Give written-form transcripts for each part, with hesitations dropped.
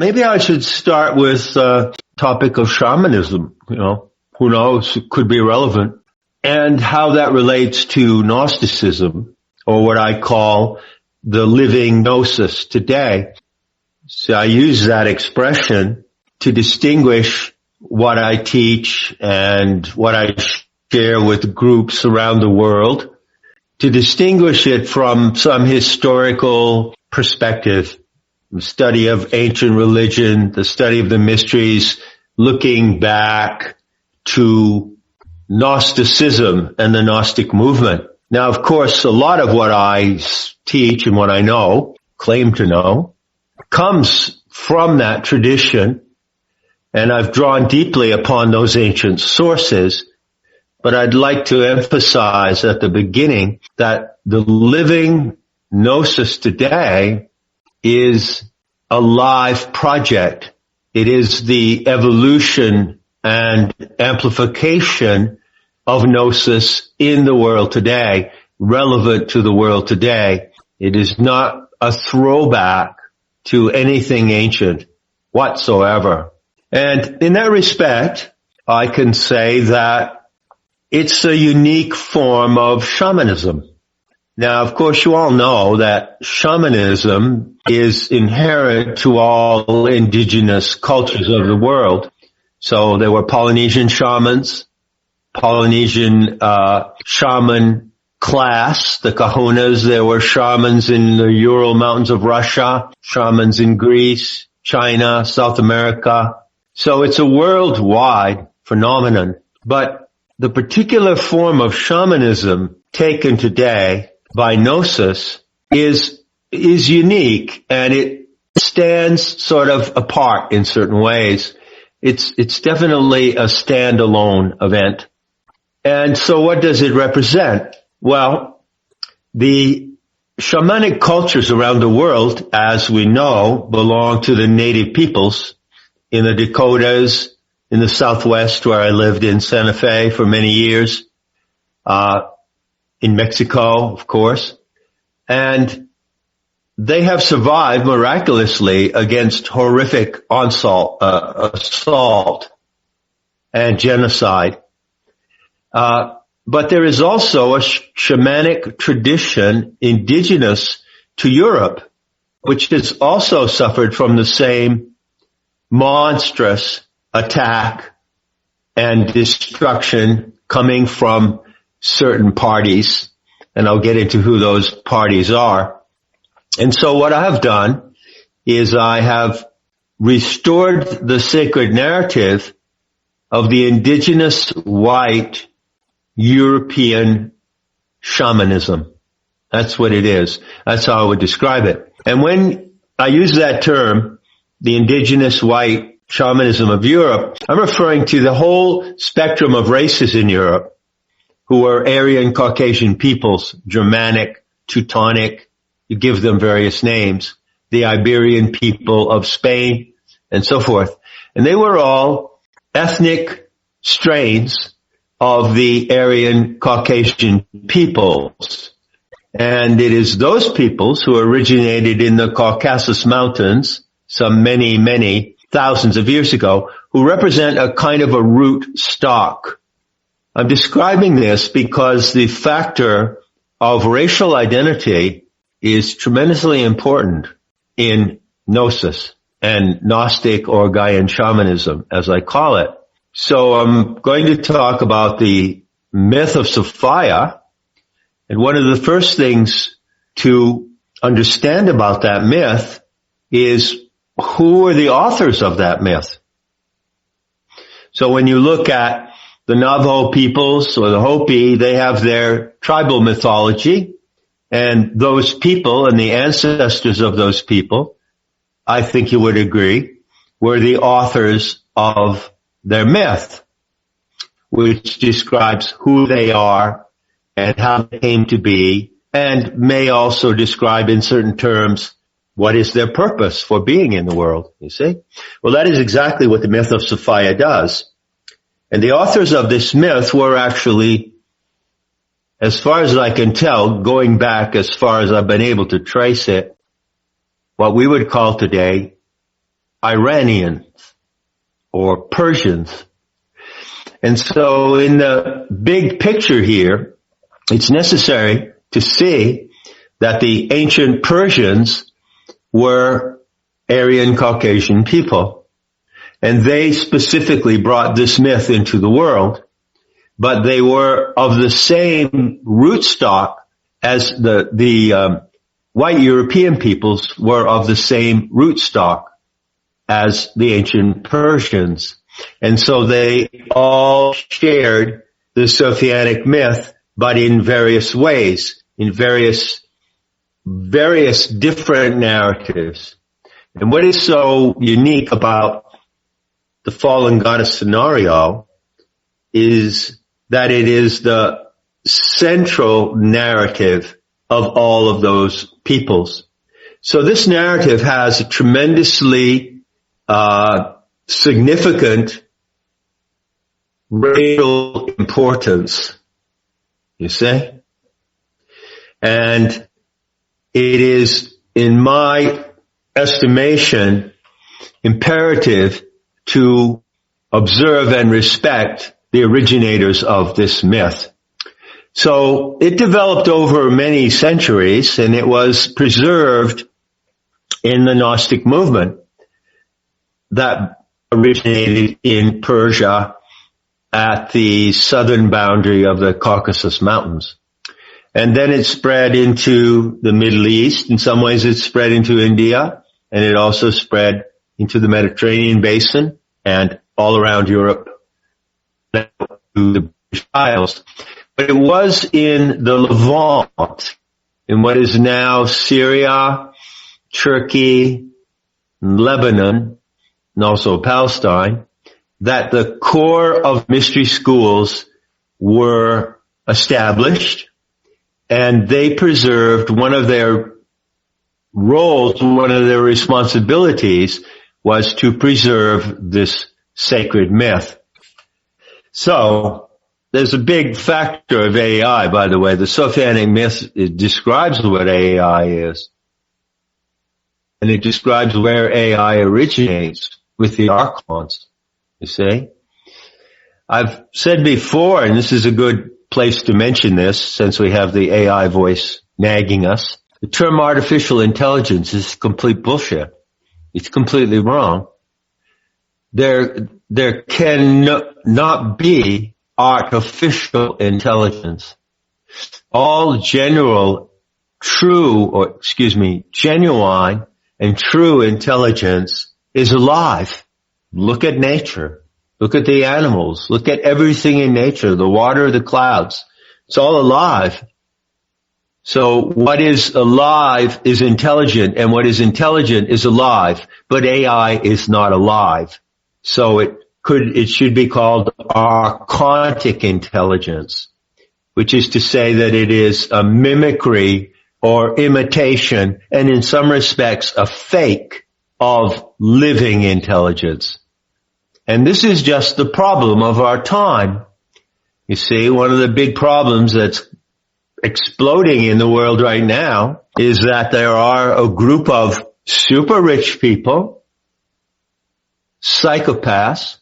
maybe I should start with the topic of shamanism. Who knows, it could be relevant, and how that relates to Gnosticism, or what I call the living gnosis today. So I use that expression to distinguish what I teach and what I share with groups around the world, to distinguish it from some historical perspective, the study of ancient religion, the study of the mysteries, looking back to Gnosticism and the Gnostic movement. Now, of course, a lot of what I teach and what I know, claim to know, comes from that tradition, and I've drawn deeply upon those ancient sources. But I'd like to emphasize at the beginning that the living gnosis today is a live project. It is the evolution and amplification of gnosis in the world today, relevant to the world today. It is not a throwback to anything ancient whatsoever. And in that respect, I can say that it's a unique form of shamanism. Now, of course, you all know that shamanism is inherent to all indigenous cultures of the world. So there were Polynesian shamans, Polynesian shaman class, the kahunas. There were shamans in the Ural Mountains of Russia, shamans in Greece, China, South America. So it's a worldwide phenomenon. But the particular form of shamanism taken today by Gnosis is unique, and it stands sort of apart in certain ways. It's definitely a standalone event. And so what does it represent? Well, the shamanic cultures around the world, as we know, belong to the native peoples in the Dakotas, in the Southwest, where I lived in Santa Fe for many years, in Mexico, of course. And they have survived miraculously against horrific assault and genocide. But there is also a shamanic tradition indigenous to Europe, which has also suffered from the same monstrous attack and destruction coming from certain parties, and I'll get into who those parties are. And so what I have done is I have restored the sacred narrative of the indigenous white European shamanism. That's what it is. That's how I would describe it. And when I use that term, the indigenous white shamanism of Europe, I'm referring to the whole spectrum of races in Europe who are Aryan Caucasian peoples, Germanic, Teutonic, you give them various names, the Iberian people of Spain, and so forth. And they were all ethnic strains of the Aryan Caucasian peoples. And it is those peoples who originated in the Caucasus Mountains some many, many thousands of years ago, who represent a kind of a root stock. I'm describing this because the factor of racial identity is tremendously important in Gnosis and Gnostic or Gaian shamanism, as I call it. So I'm going to talk about the myth of Sophia, and one of the first things to understand about that myth is who are the authors of that myth. So when you look at the Navajo peoples or the Hopi, they have their tribal mythology, and those people and the ancestors of those people, I think you would agree, were the authors of their myth, which describes who they are and how they came to be, and may also describe in certain terms what is their purpose for being in the world, you see? Well, that is exactly what the myth of Sophia does. And the authors of this myth were actually, as far as I can tell, going back as far as I've been able to trace it, what we would call today Iranians or Persians. And so in the big picture here, it's necessary to see that the ancient Persians were Aryan Caucasian people. And they specifically brought this myth into the world, but they were of the same rootstock as the white European peoples were of the same rootstock as the ancient Persians. And so they all shared the Sophianic myth, but in various ways, in various different narratives. And what is so unique about the fallen goddess scenario is that it is the central narrative of all of those peoples. So this narrative has a tremendously significant racial importance, you see? And it is, in my estimation, imperative to observe and respect the originators of this myth. So it developed over many centuries, and it was preserved in the Gnostic movement that originated in Persia at the southern boundary of the Caucasus Mountains. And then it spread into the Middle East. In some ways it spread into India, and it also spread into the Mediterranean basin and all around Europe to the British Isles. But it was in the Levant, in what is now Syria, Turkey, Lebanon, and also Palestine, that the core of mystery schools were established, and they preserved one of their roles, one of their responsibilities was to preserve this sacred myth. So, there's a big factor of AI, by the way. The Sophianic myth, it describes what AI is. And it describes where AI originates with the Archons, you see. I've said before, and this is a good place to mention this since we have the AI voice nagging us, the term artificial intelligence is complete bullshit. It's completely wrong. There cannot be artificial intelligence. All genuine and true intelligence is alive. Look at nature. Look at the animals. Look at everything in nature, the water, the clouds. It's all alive. So what is alive is intelligent, and what is intelligent is alive, but AI is not alive. So it should be called archontic intelligence, which is to say that it is a mimicry or imitation, and in some respects a fake of living intelligence. And this is just the problem of our time. You see, one of the big problems that's exploding in the world right now is that there are a group of super rich people, psychopaths,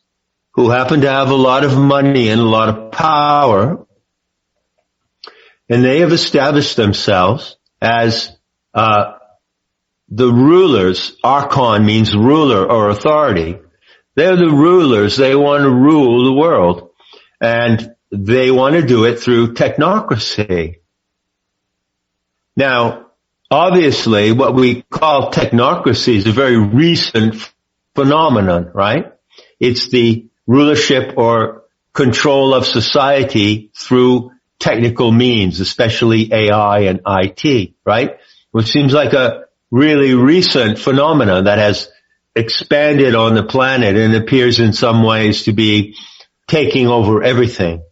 who happen to have a lot of money and a lot of power, and they have established themselves as the rulers. Archon means ruler or authority. They're the rulers. They want to rule the world, and they want to do it through technocracy. Now, obviously, what we call technocracy is a very recent phenomenon, right? It's the rulership or control of society through technical means, especially AI and IT, right? Which seems like a really recent phenomenon that has expanded on the planet and appears in some ways to be taking over everything.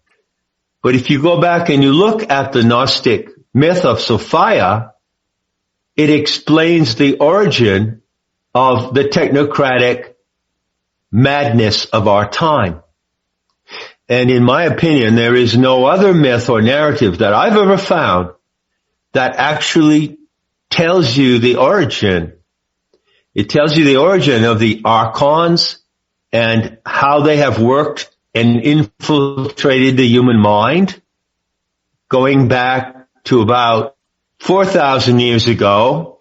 But if you go back and you look at the Gnostic myth of Sophia, it explains the origin of the technocratic madness of our time. And in my opinion, there is no other myth or narrative that I've ever found that actually tells you the origin. It tells you the origin of the Archons and how they have worked and infiltrated the human mind, going back to about 4,000 years ago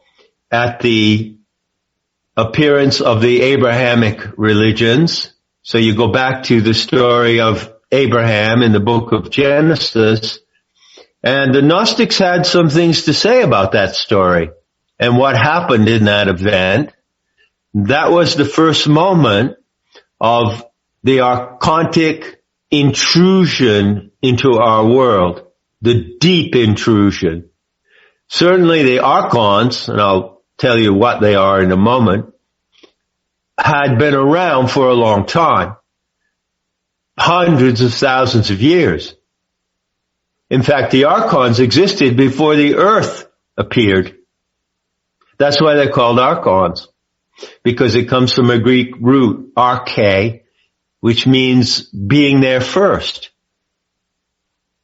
at the appearance of the Abrahamic religions. So you go back to the story of Abraham in the book of Genesis, and the Gnostics had some things to say about that story and what happened in that event. That was the first moment of the archontic intrusion into our world, the deep intrusion. Certainly the Archons, and I'll tell you what they are in a moment, had been around for a long time, hundreds of thousands of years. In fact, the Archons existed before the Earth appeared. That's why they're called Archons, because it comes from a Greek root, arche, which means being there first.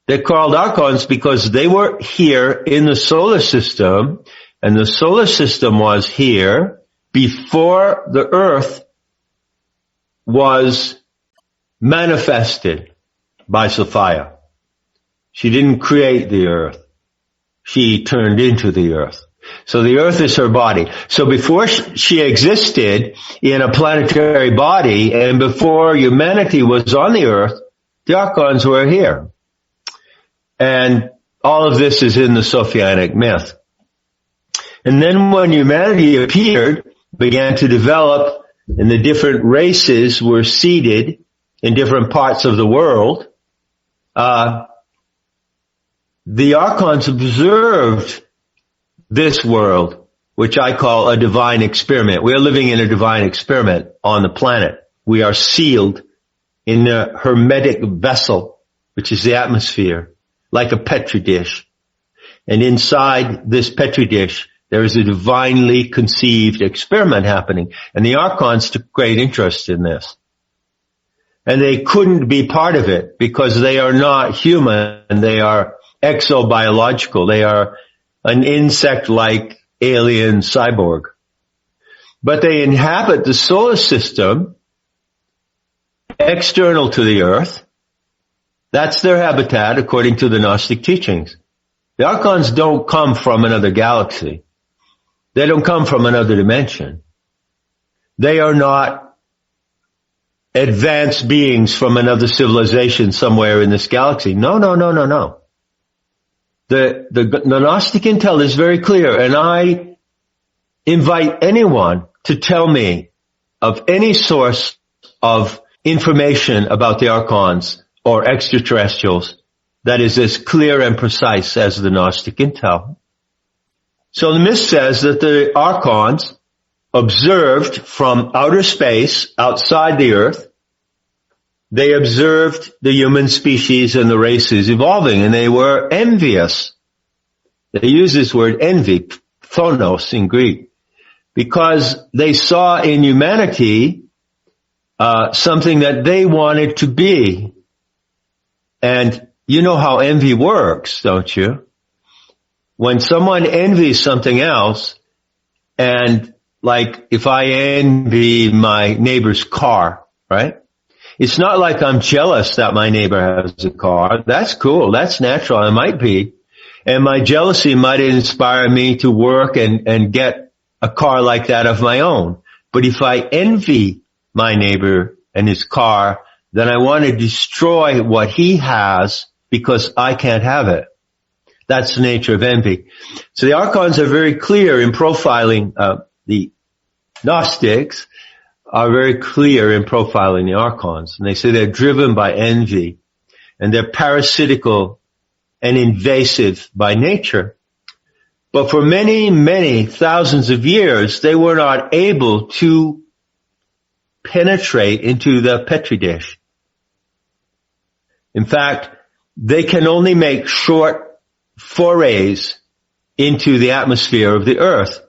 They're called Archons because they were here in the solar system, and the solar system was here before the Earth was manifested by Sophia. She didn't create the Earth. She turned into the Earth. So the Earth is her body. So before she existed in a planetary body and before humanity was on the Earth, the Archons were here. And all of this is in the Sophianic myth. And then when humanity appeared, began to develop, and the different races were seeded in different parts of the world, the Archons observed this world, which I call a divine experiment. We are living in a divine experiment on the planet. We are sealed in a hermetic vessel, which is the atmosphere, like a petri dish. And inside this petri dish, there is a divinely conceived experiment happening. And the Archons took great interest in this. And they couldn't be part of it because they are not human. They are exobiological. They are an insect-like alien cyborg. But they inhabit the solar system external to the Earth. That's their habitat according to the Gnostic teachings. The Archons don't come from another galaxy. They don't come from another dimension. They are not advanced beings from another civilization somewhere in this galaxy. No. The Gnostic intel is very clear, and I invite anyone to tell me of any source of information about the Archons or extraterrestrials that is as clear and precise as the Gnostic intel. So the myth says that the Archons observed from outer space, outside the Earth, they observed the human species and the races evolving, and they were envious. They use this word envy, phonos in Greek, because they saw in humanity something that they wanted to be. And you know how envy works, don't you? When someone envies something else, and like if I envy my neighbor's car, right? It's not like I'm jealous that my neighbor has a car. That's cool. That's natural. I might be. And my jealousy might inspire me to work and get a car like that of my own. But if I envy my neighbor and his car, then I want to destroy what he has because I can't have it. That's the nature of envy. So the Archons are very clear in profiling, the Gnostics are very clear in profiling the Archons. And they say they're driven by envy and they're parasitical and invasive by nature. But for many, many thousands of years, they were not able to penetrate into the petri dish. In fact, they can only make short forays into the atmosphere of the Earth.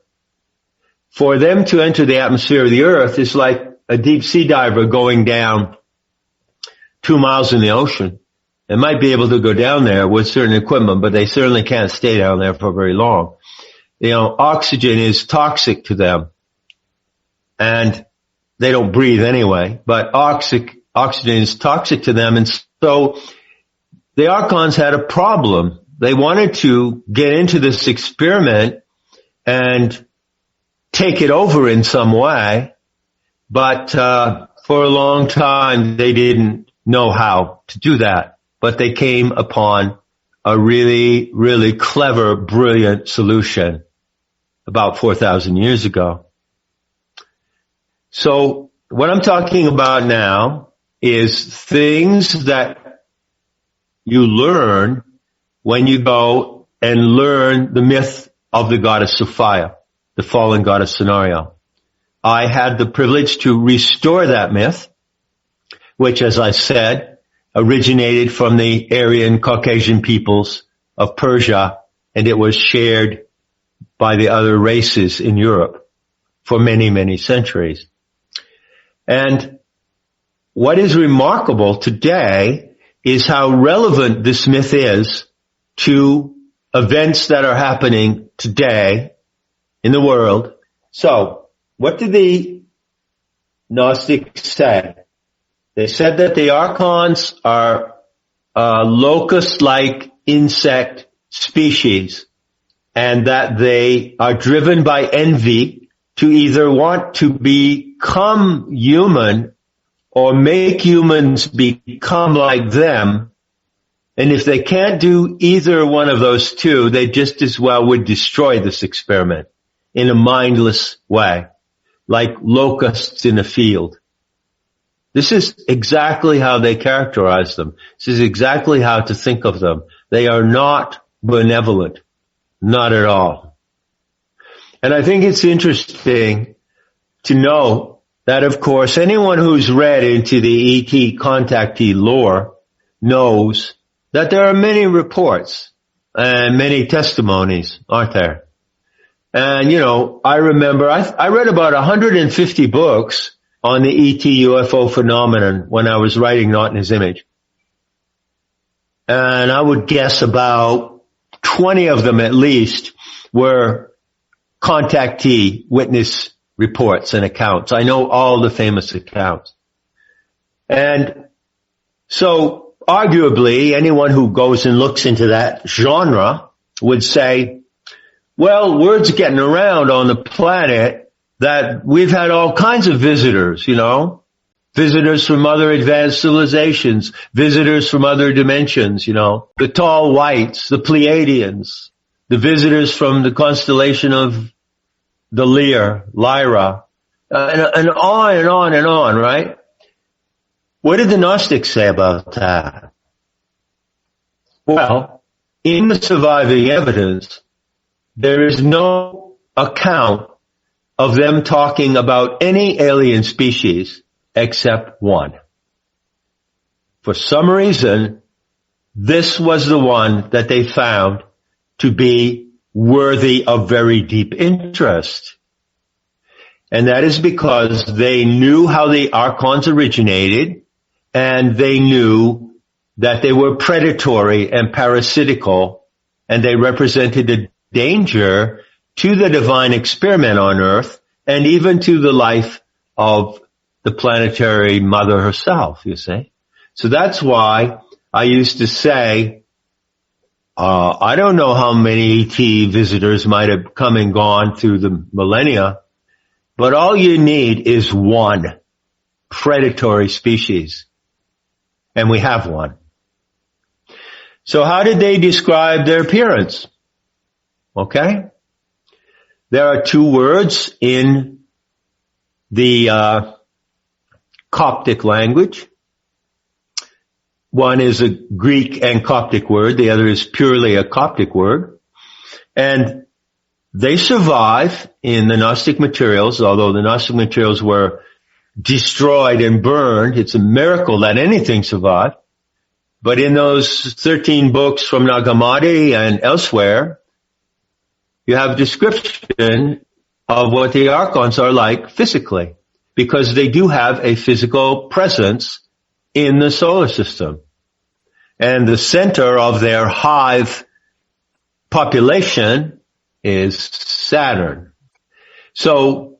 For them to enter the atmosphere of the Earth is like a deep sea diver going down 2 miles in the ocean. They might be able to go down there with certain equipment, but they certainly can't stay down there for very long. You know, oxygen is toxic to them. and they don't breathe anyway, but oxygen is toxic to them. And so the Archons had a problem. They wanted to get into this experiment and take it over in some way, but for a long time they didn't know how to do that. But they came upon a really, really clever, brilliant solution about 4,000 years ago. So what I'm talking about now is things that you learn when you go and learn the myth of the goddess Sophia, the fallen goddess scenario. I had the privilege to restore that myth, which, as I said, originated from the Aryan Caucasian peoples of Persia, and it was shared by the other races in Europe for many, many centuries. And what is remarkable today is how relevant this myth is to events that are happening today in the world. So, what did the Gnostics say? They said that the Archons are locust-like insect species, and that they are driven by envy to either want to become human or make humans become like them. And if they can't do either one of those two, they just as well would destroy this experiment in a mindless way, like locusts in a field. This is exactly how they characterize them. This is exactly how to think of them. They are not benevolent. Not at all. And I think it's interesting to know that, of course, anyone who's read into the ET contactee lore knows that there are many reports and many testimonies, aren't there? And, you know, I remember I read about 150 books on the ET UFO phenomenon when I was writing Not in His Image. And I would guess about 20 of them at least were contactee witness reports and accounts. I know all the famous accounts. And so arguably anyone who goes and looks into that genre would say, well, word's getting around on the planet that we've had all kinds of visitors, you know, visitors from other advanced civilizations, visitors from other dimensions, you know, the tall whites, the Pleiadians, the visitors from the constellation of the Lyra, and on and on and on, right? What did the Gnostics say about that? Well, in the surviving evidence, there is no account of them talking about any alien species except one. For some reason, this was the one that they found to be worthy of very deep interest. And that is because they knew how the Archons originated, and they knew that they were predatory and parasitical, and they represented a danger to the divine experiment on Earth, and even to the life of the planetary mother herself, you see. So that's why I used to say, I don't know how many ET visitors might have come and gone through the millennia, but all you need is one predatory species. And we have one. So how did they describe their appearance? Okay. There are two words in the Coptic language. One is a Greek and Coptic word. The other is purely a Coptic word. And they survive in the Gnostic materials, although the Gnostic materials were destroyed and burned. It's a miracle that anything survived. But in those 13 books from Nag Hammadi and elsewhere, you have a description of what the Archons are like physically, because they do have a physical presence in the solar system. And the center of their hive population is Saturn. So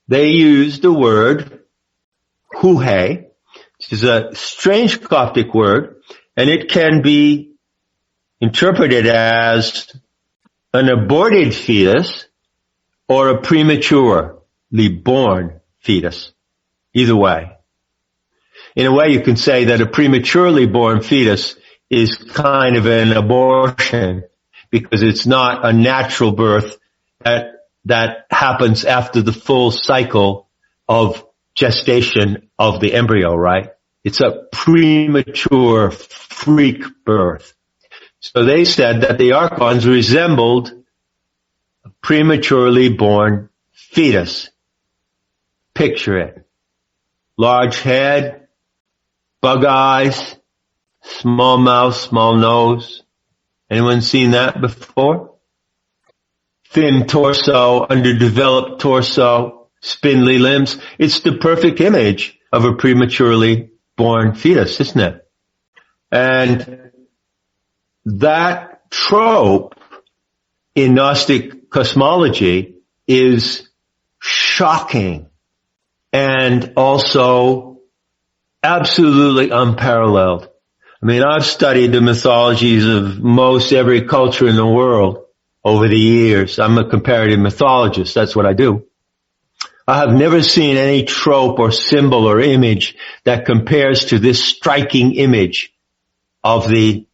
they use the word huhe, which is a strange Coptic word, and it can be interpreted as an aborted fetus or a prematurely born fetus. Either way. In a way, you can say that a prematurely born fetus is kind of an abortion because it's not a natural birth that happens after the full cycle of gestation of the embryo, right? It's a premature freak birth. So they said that the Archons resembled a prematurely born fetus. Picture it. Large head, bug eyes, small mouth, small nose. Anyone seen that before? Thin torso, underdeveloped torso, spindly limbs. It's the perfect image of a prematurely born fetus, isn't it? And that trope in Gnostic cosmology is shocking and also absolutely unparalleled. I mean, I've studied the mythologies of most every culture in the world over the years. I'm a comparative mythologist. That's what I do. I have never seen any trope or symbol or image that compares to this striking image of the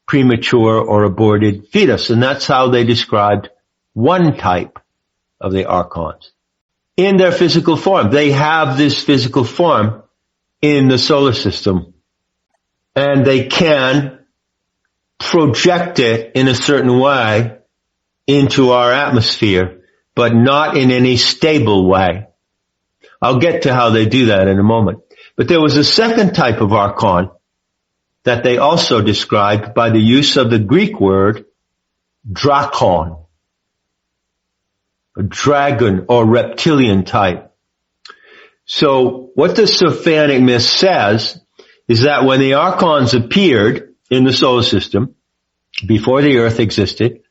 premature or aborted fetus. And that's how they described one type of the Archons. In their physical form. They have this physical form in the solar system. And they can project it in a certain way into our atmosphere, but not in any stable way. I'll get to how they do that in a moment. But there was a second type of Archon that they also described by the use of the Greek word drakon, a dragon or reptilian type. So what the Sophianic myth says is that when the Archons appeared in the solar system, before the Earth existed,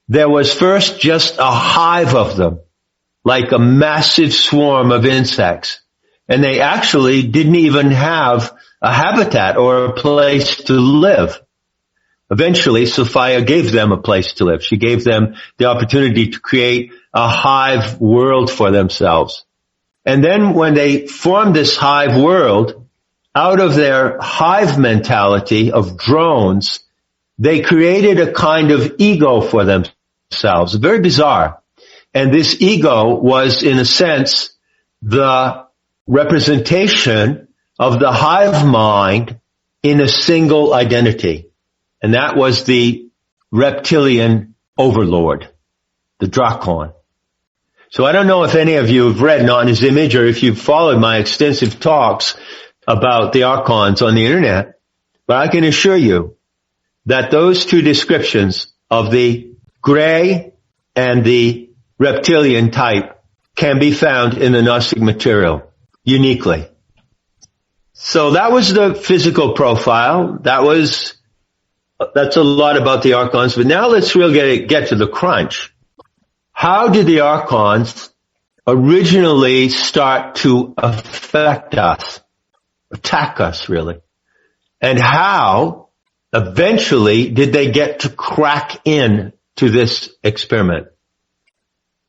there was first just a hive of them, like a massive swarm of insects. And they actually didn't even have a habitat or a place to live. Eventually, Sophia gave them a place to live. She gave them the opportunity to create a hive world for themselves. And then when they formed this hive world, out of their hive mentality of drones, they created a kind of ego for themselves. Very bizarre. And this ego was, in a sense, the representation of the hive mind in a single identity. And that was the reptilian overlord, the Drakon. So I don't know if any of you have read Not in His Image or if you've followed my extensive talks about the Archons on the internet, but I can assure you that those two descriptions of the gray and the reptilian type can be found in the Gnostic material uniquely. So that was the physical profile. That's a lot about the Archons, but now let's really get to the crunch. How did the Archons originally start to affect us, attack us really? And how eventually did they get to crack in to this experiment?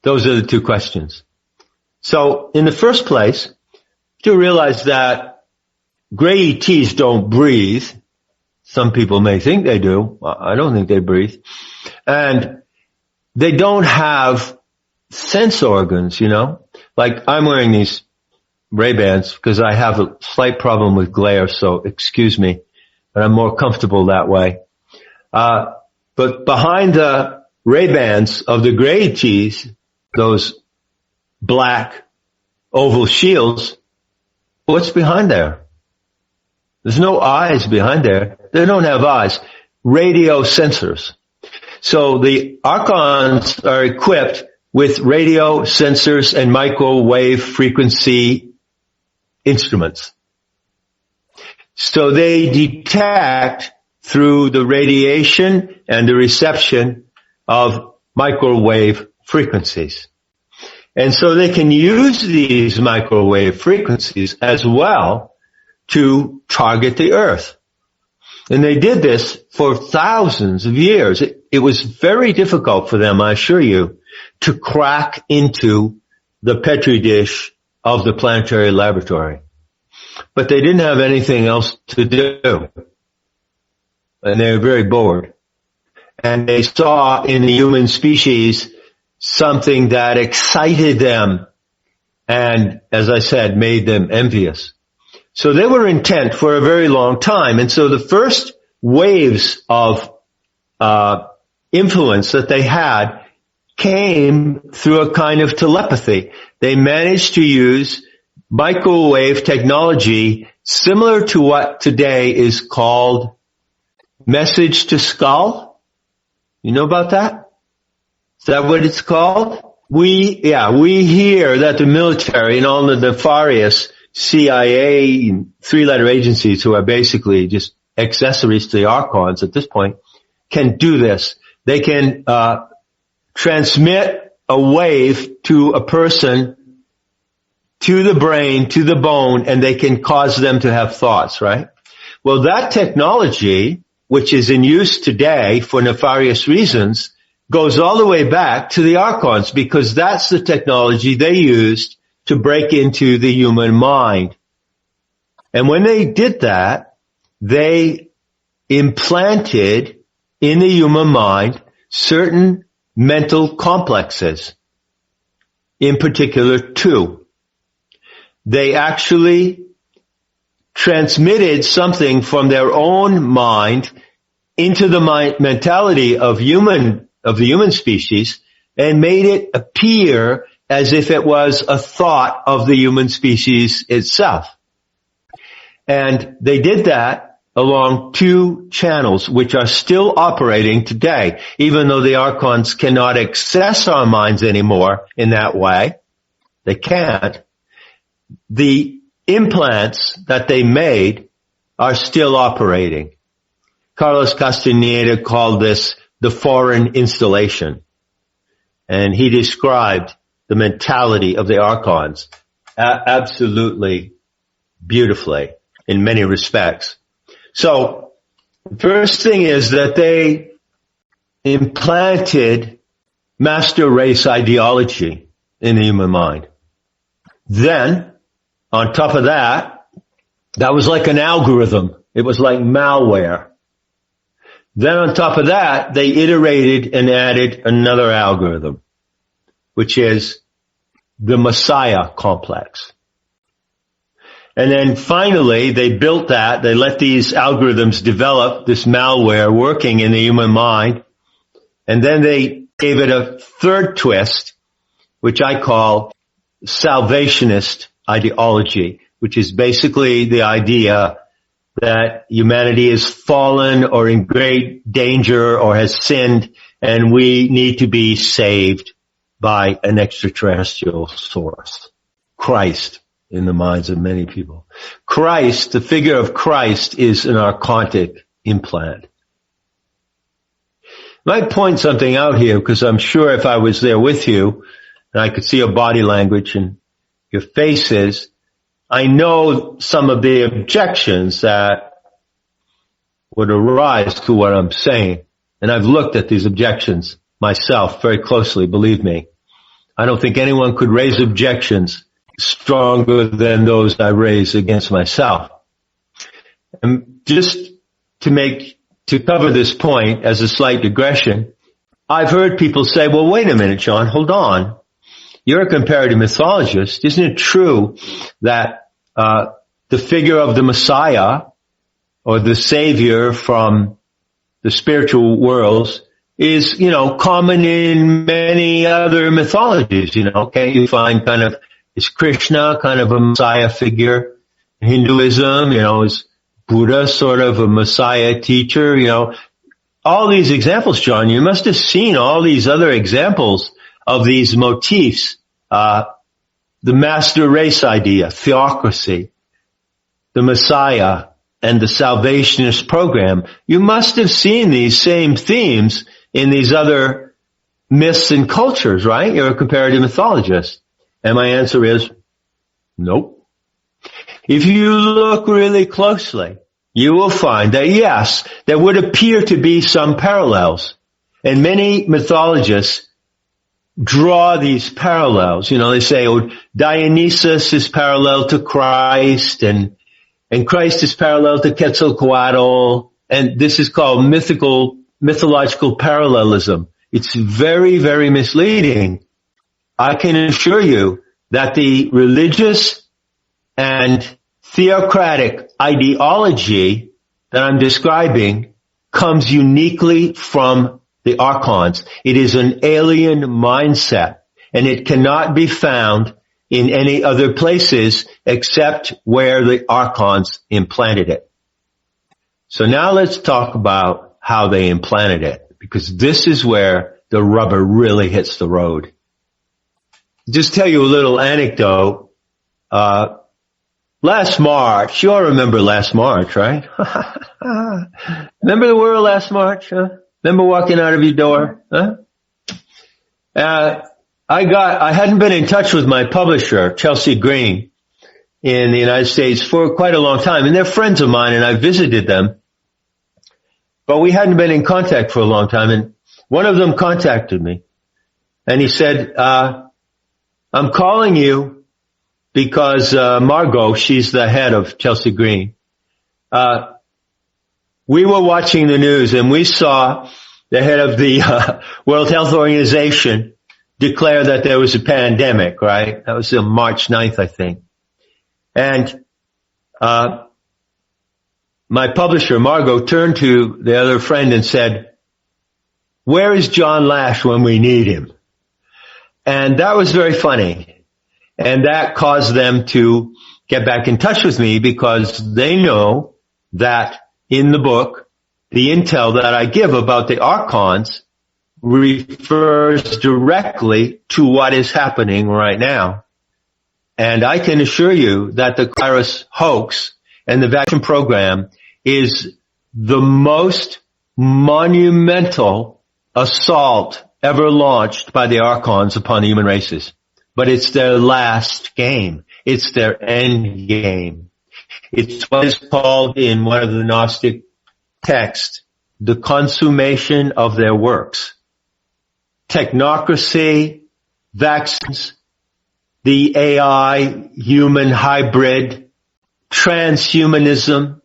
Those are the two questions. So in the first place, to realize that gray ETs don't breathe. Some people may think they do. I don't think they breathe. And they don't have sense organs, you know. Like I'm wearing these Ray-Bans because I have a slight problem with glare, so excuse me, but I'm more comfortable that way. But behind the Ray-Bans of the gray ETs, those black oval shields, what's behind there? There's no eyes behind there. They don't have eyes. Radio sensors. So the Archons are equipped with radio sensors and microwave frequency instruments. So they detect through the radiation and the reception of microwave frequencies. And so they can use these microwave frequencies as well to target the Earth. And they did this for thousands of years. It was very difficult for them, I assure you, to crack into the Petri dish of the planetary laboratory. But they didn't have anything else to do. And they were very bored. And they saw in the human species something that excited them and, as I said, made them envious. So they were intent for a very long time. And so the first waves of influence that they had came through a kind of telepathy. They managed to use microwave technology similar to what today is called message to skull. You know about that? Is that what it's called? We hear that the military and all the nefarious CIA and three-letter agencies who are basically just accessories to the Archons at this point can do this. They can transmit a wave to a person, to the brain, to the bone, and they can cause them to have thoughts, right? Well, that technology, which is in use today for nefarious reasons, goes all the way back to the Archons, because that's the technology they used to break into the human mind. And when they did that, they implanted in the human mind certain mental complexes, in particular two. They actually transmitted something from their own mind into the mentality of the human species and made it appear as if it was a thought of the human species itself. And they did that along two channels, which are still operating today, even though the Archons cannot access our minds anymore in that way. They can't. The implants that they made are still operating. Carlos Castaneda called this the foreign installation. And he described the mentality of the Archons absolutely beautifully in many respects. So the first thing is that they implanted master race ideology in the human mind. Then, on top of that, that was like an algorithm. It was like malware. Then on top of that, they iterated and added another algorithm, which is the Messiah complex. And then finally, they built that. They let these algorithms develop this malware working in the human mind. And then they gave it a third twist, which I call salvationist ideology, which is basically the idea that humanity is fallen or in great danger or has sinned, and we need to be saved by an extraterrestrial source. Christ in the minds of many people. Christ, the figure of Christ, is an archontic implant. I might point something out here, because I'm sure if I was there with you and I could see your body language and your faces, I know some of the objections that would arise to what I'm saying. And I've looked at these objections myself very closely, believe me. I don't think anyone could raise objections stronger than those I raise against myself. And just to cover this point as a slight digression, I've heard people say, well, wait a minute, John, hold on. You're a comparative mythologist. Isn't it true that the figure of the Messiah or the Savior from the spiritual worlds is, common in many other mythologies? Can't you find is Krishna kind of a Messiah figure? Hinduism, is Buddha sort of a Messiah teacher? All these examples, John, you must have seen all these other examples of these motifs, the master race idea, theocracy, the Messiah, and the salvationist program. You must have seen these same themes in these other myths and cultures, right? You're a comparative mythologist. And my answer is, nope. If you look really closely, you will find that yes, there would appear to be some parallels. And many mythologists draw these parallels. You know, they say, oh, Dionysus is parallel to Christ, and Christ is parallel to Quetzalcoatl, and this is called mythological parallelism. It's very, very misleading. I can assure you that the religious and theocratic ideology that I'm describing comes uniquely from the Archons. It is an alien mindset, and it cannot be found in any other places except where the Archons implanted it. So now let's talk about how they implanted it, because this is where the rubber really hits the road. Just tell you a little anecdote. Last March, you all remember last March, right? Remember the world last March, huh? Remember walking out of your door, huh? I hadn't been in touch with my publisher, Chelsea Green, in the United States for quite a long time. And they're friends of mine, and I visited them. But we hadn't been in contact for a long time. And one of them contacted me. And he said, I'm calling you because Margot, she's the head of Chelsea Green. We were watching the news, and we saw the head of the World Health Organization declare that there was a pandemic, right? That was on March 9th, I think. And my publisher, Margot, turned to the other friend and said, where is John Lash when we need him? And that was very funny. And that caused them to get back in touch with me, because they know that in the book, the intel that I give about the Archons refers directly to what is happening right now. And I can assure you that the virus hoax and the vaccine program is the most monumental assault ever launched by the Archons upon the human races. But it's their last game. It's their end game. It's what is called in one of the Gnostic texts, the consummation of their works. Technocracy, vaccines, the AI, human hybrid, transhumanism,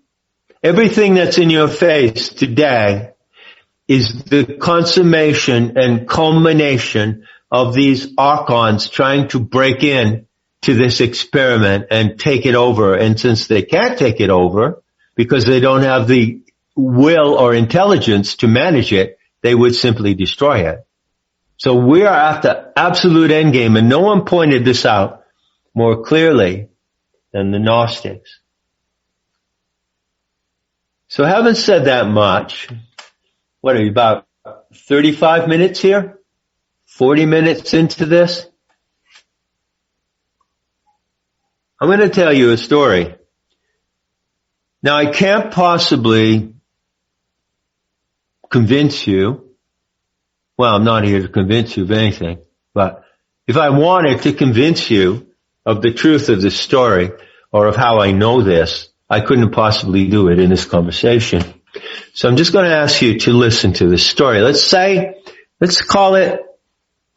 everything that's in your face today is the consummation and culmination of these Archons trying to break in to this experiment and take it over. And since they can't take it over because they don't have the will or intelligence to manage it, they would simply destroy it. So we are at the absolute endgame, and no one pointed this out more clearly than the Gnostics. So having said that much, what are you, about 35 minutes here? 40 minutes into this? I'm going to tell you a story. Now, I can't possibly convince you. Well, I'm not here to convince you of anything. But if I wanted to convince you of the truth of this story or of how I know this, I couldn't possibly do it in this conversation. So I'm just going to ask you to listen to this story. Let's call it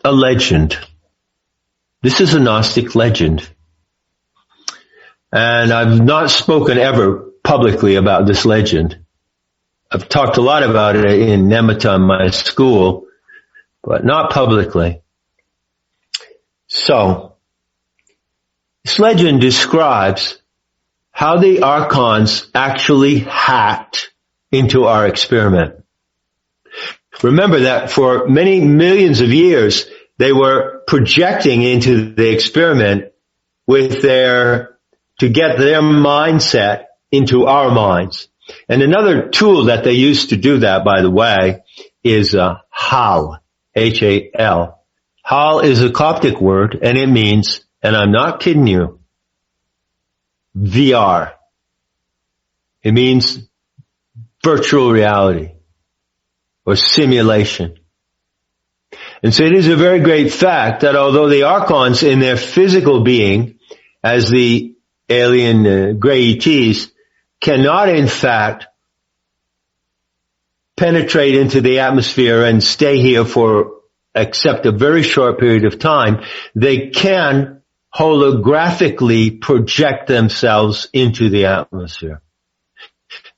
a legend. This is a Gnostic legend. And I've not spoken ever publicly about this legend. I've talked a lot about it in Nemeta, my school, but not publicly. So, this legend describes how the Archons actually hacked into our experiment. Remember that for many millions of years, they were projecting into the experiment to get their mindset into our minds. And another tool that they use to do that, by the way, is HAL, H-A-L. HAL is a Coptic word, and it means, and I'm not kidding you, VR. It means virtual reality or simulation. And so it is a very great fact that although the Archons in their physical being, as the alien gray ETs, cannot in fact penetrate into the atmosphere and stay here for except a very short period of time, they can holographically project themselves into the atmosphere,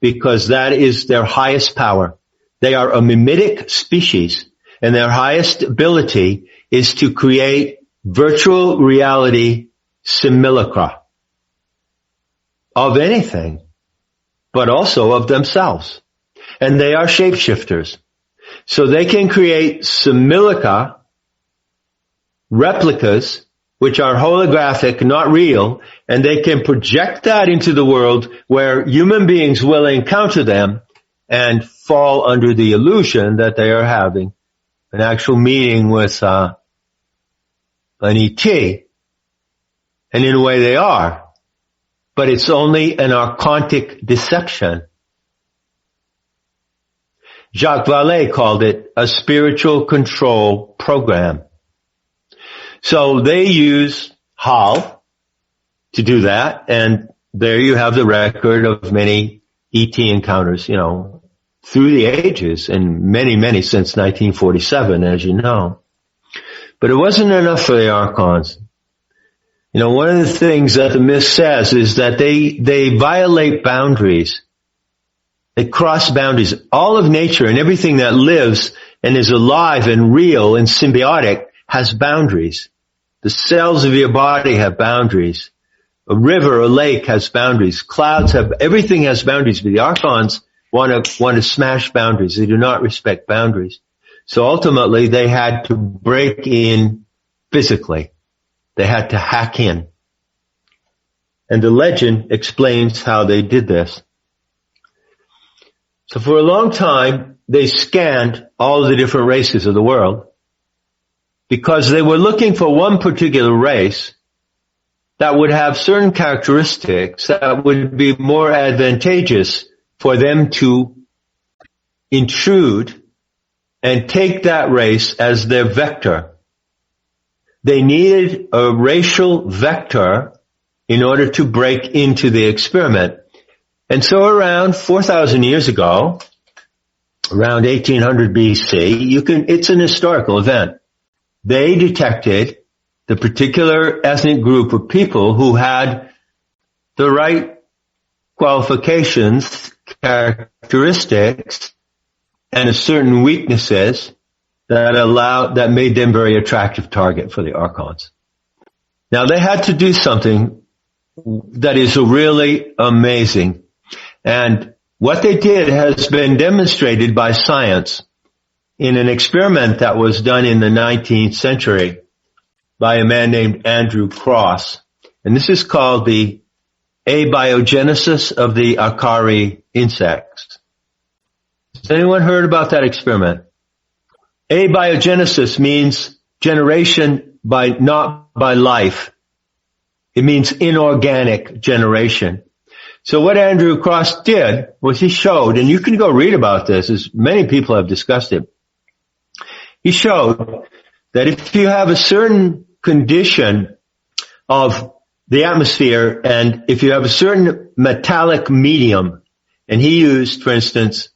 because that is their highest power. They are a mimetic species, and their highest ability is to create virtual reality simulacra of anything, but also of themselves. And they are shapeshifters. So they can create simulacra, replicas, which are holographic, not real, and they can project that into the world where human beings will encounter them and fall under the illusion that they are having an actual meeting with an ET. And in a way they are. But it's only an archontic deception. Jacques Vallée called it a spiritual control program. So they use HAL to do that, and there you have the record of many ET encounters, through the ages, and many, many since 1947, as you know. But it wasn't enough for the Archons. One of the things that the myth says is that they violate boundaries. They cross boundaries. All of nature and everything that lives and is alive and real and symbiotic has boundaries. The cells of your body have boundaries. A river, a lake has boundaries. Clouds have, everything has boundaries, but the Archons want to smash boundaries. They do not respect boundaries. So ultimately they had to break in physically. They had to hack in. And the legend explains how they did this. So for a long time, they scanned all of the different races of the world because they were looking for one particular race that would have certain characteristics that would be more advantageous for them to intrude and take that race as their vector. They needed a racial vector in order to break into the experiment. And so around 4,000 years ago, around 1800 BC, it's an historical event. They detected the particular ethnic group of people who had the right qualifications, characteristics, and certain weaknesses that made them very attractive target for the Archons. Now they had to do something that is really amazing. And what they did has been demonstrated by science in an experiment that was done in the 19th century by a man named Andrew Cross. And this is called the abiogenesis of the Akari insects. Has anyone heard about that experiment? Abiogenesis means generation not by life. It means inorganic generation. So what Andrew Cross did was he showed, and you can go read about this, as many people have discussed it. He showed that if you have a certain condition of the atmosphere, and if you have a certain metallic medium, and he used, for instance,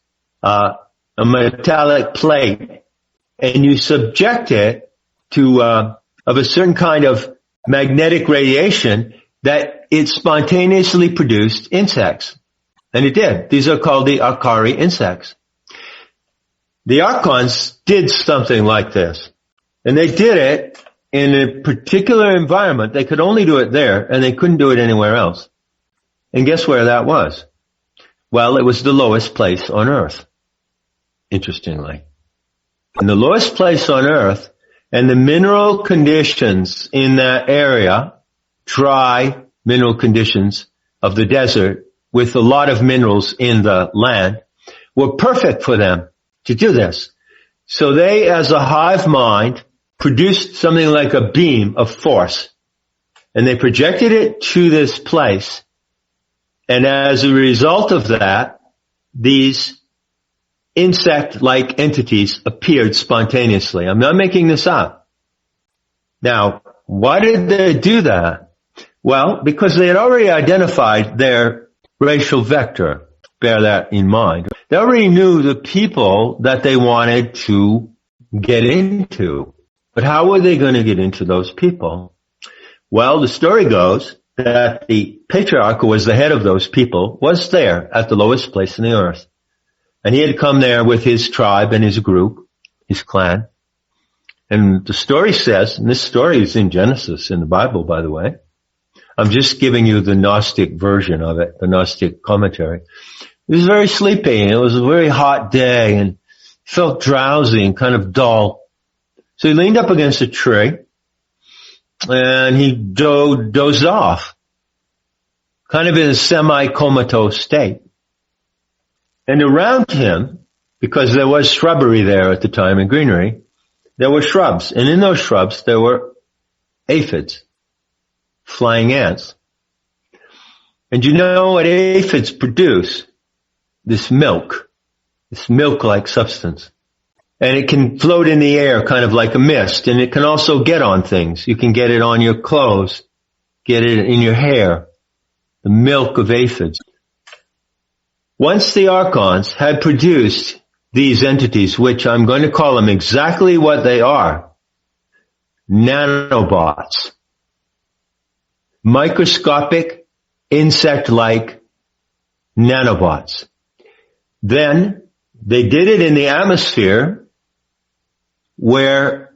a metallic plate, and you subject it to of a certain kind of magnetic radiation, that it spontaneously produced insects. And it did. These are called the Akari insects. The Archons did something like this. And they did it in a particular environment. They could only do it there, and they couldn't do it anywhere else. And guess where that was? Well, it was the lowest place on Earth, interestingly. And the lowest place on Earth, and the mineral conditions in that area, dry mineral conditions of the desert with a lot of minerals in the land, were perfect for them to do this. So they, as a hive mind, produced something like a beam of force, and they projected it to this place. And as a result of that, these insect-like entities appeared spontaneously. I'm not making this up. Now, why did they do that? Well, because they had already identified their racial vector. Bear that in mind. They already knew the people that they wanted to get into. But how were they going to get into those people? Well, the story goes that the patriarch who was the head of those people was there at the lowest place in the earth. And he had come there with his tribe and his group, his clan. And the story says, and this story is in Genesis in the Bible, by the way. I'm just giving you the Gnostic version of it, the Gnostic commentary. He was very sleepy. It was a very hot day and felt drowsy and kind of dull. So he leaned up against a tree and he dozed off, kind of in a semi-comatose state. And around him, because there was shrubbery there at the time and greenery, there were shrubs. And in those shrubs, there were aphids, flying ants. And you know what aphids produce? This milk-like substance. And it can float in the air kind of like a mist. And it can also get on things. You can get it on your clothes, get it in your hair. The milk of aphids. Once the Archons had produced these entities, which I'm going to call them exactly what they are, nanobots, microscopic, insect-like nanobots. Then they did it in the atmosphere where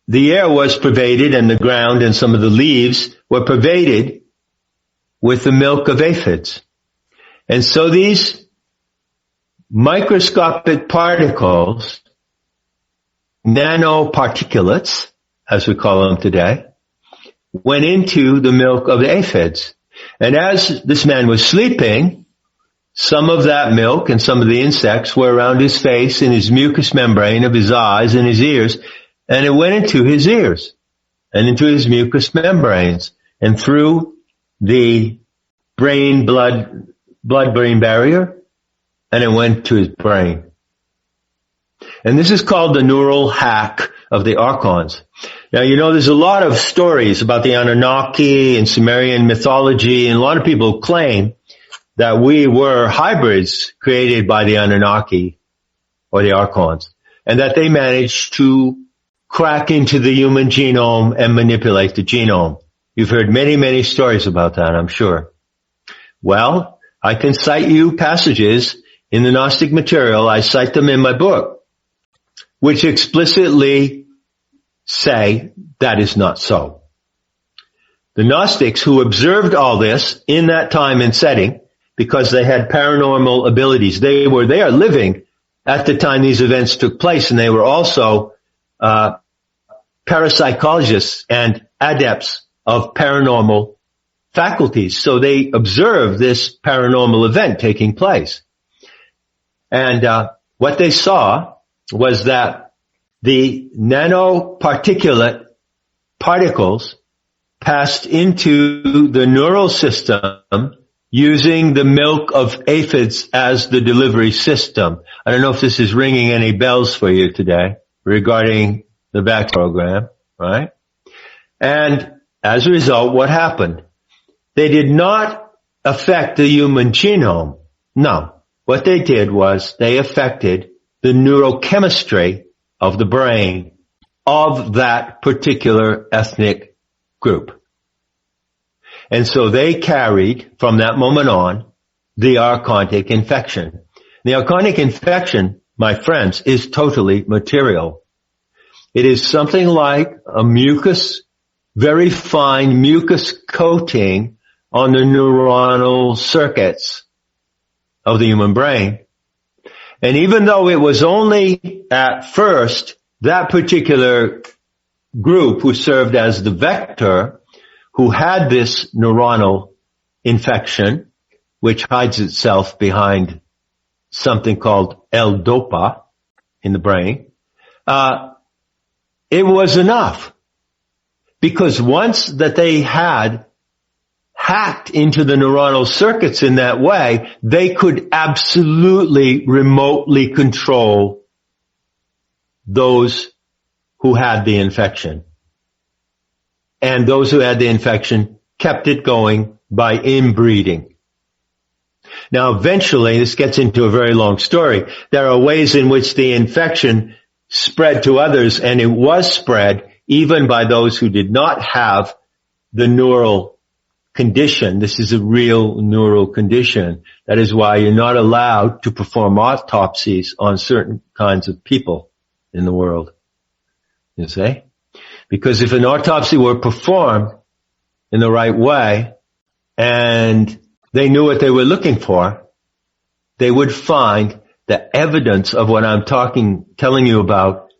the air was pervaded and the ground and some of the leaves were pervaded with the milk of aphids. And so these microscopic particles, nanoparticulates, as we call them today, went into the milk of the aphids. And as this man was sleeping, some of that milk and some of the insects were around his face and his mucous membrane of his eyes and his ears, and it went into his ears and into his mucous membranes and through the blood-brain barrier, and it went to his brain. And this is called the neural hack of the Archons. Now, you know, there's a lot of stories about the Anunnaki and Sumerian mythology, and a lot of people claim that we were hybrids created by the Anunnaki or the Archons, and that they managed to crack into the human genome and manipulate the genome. You've heard many, many stories about that, I'm sure. Well, I can cite you passages in the Gnostic material. I cite them in my book, which explicitly say that is not so. The Gnostics who observed all this in that time and setting, because they had paranormal abilities, they were there living at the time these events took place, and they were also parapsychologists and adepts of paranormal faculties. So they observed this paranormal event taking place. And what they saw was that the nanoparticulate particles passed into the neural system using the milk of aphids as the delivery system. I don't know if this is ringing any bells for you today regarding the back program, right? And as a result, what happened? They did not affect the human genome. No. What they did was they affected the neurochemistry of the brain of that particular ethnic group. And so they carried, from that moment on, the archonic infection. The archonic infection, my friends, is totally material. It is something like a mucus, very fine mucus coating on the neuronal circuits of the human brain. And even though it was only at first that particular group who served as the vector who had this neuronal infection, which hides itself behind something called L-DOPA in the brain, it was enough. Because once that they had hacked into the neuronal circuits in that way, they could absolutely remotely control those who had the infection. And those who had the infection kept it going by inbreeding. Now eventually, this gets into a very long story, there are ways in which the infection spread to others, and it was spread even by those who did not have the neural condition. This is a real neural condition. That is why you're not allowed to perform autopsies on certain kinds of people in the world. You see? Because if an autopsy were performed in the right way and they knew what they were looking for, they would find the evidence of what I'm telling you about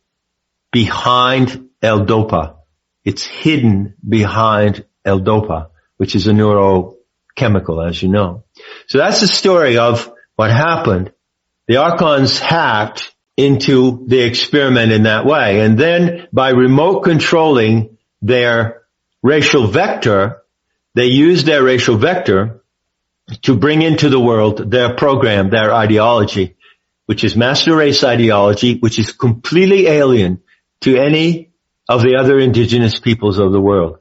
behind L-DOPA. It's hidden behind L-DOPA, which is a neurochemical, as you know. So that's the story of what happened. The Archons hacked into the experiment in that way. And then by remote controlling their racial vector, they used their racial vector to bring into the world their program, their ideology, which is master race ideology, which is completely alien to any of the other indigenous peoples of the world.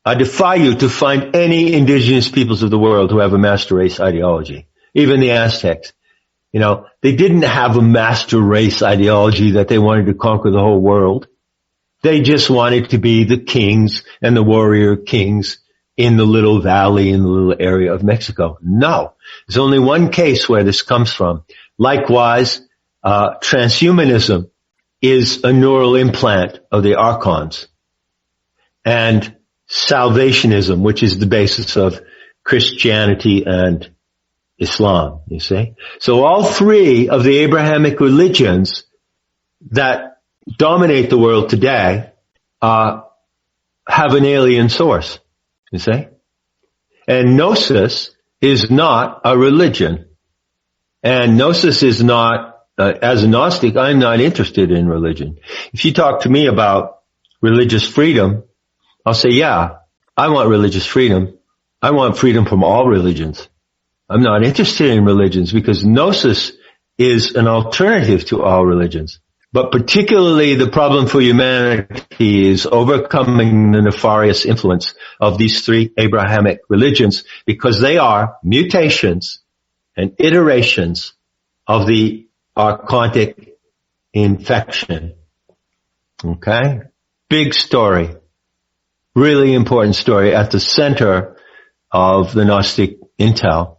I defy you to find any indigenous peoples of the world who have a master race ideology, even the Aztecs. You know, they didn't have a master race ideology that they wanted to conquer the whole world. They just wanted to be the kings and the warrior kings in the little valley, in the little area of Mexico. No. There's only one case where this comes from. Likewise, transhumanism is a neural implant of the Archons. And salvationism, which is the basis of Christianity and Islam, you see. So all three of the Abrahamic religions that dominate the world today have an alien source, you see. And Gnosis is not a religion. And Gnosis is not, as a Gnostic, I'm not interested in religion. If you talk to me about religious freedom, I'll say, yeah, I want religious freedom. I want freedom from all religions. I'm not interested in religions because Gnosis is an alternative to all religions. But particularly the problem for humanity is overcoming the nefarious influence of these three Abrahamic religions because they are mutations and iterations of the archontic infection. Okay? Big story. Really important story at the center of the Gnostic intel.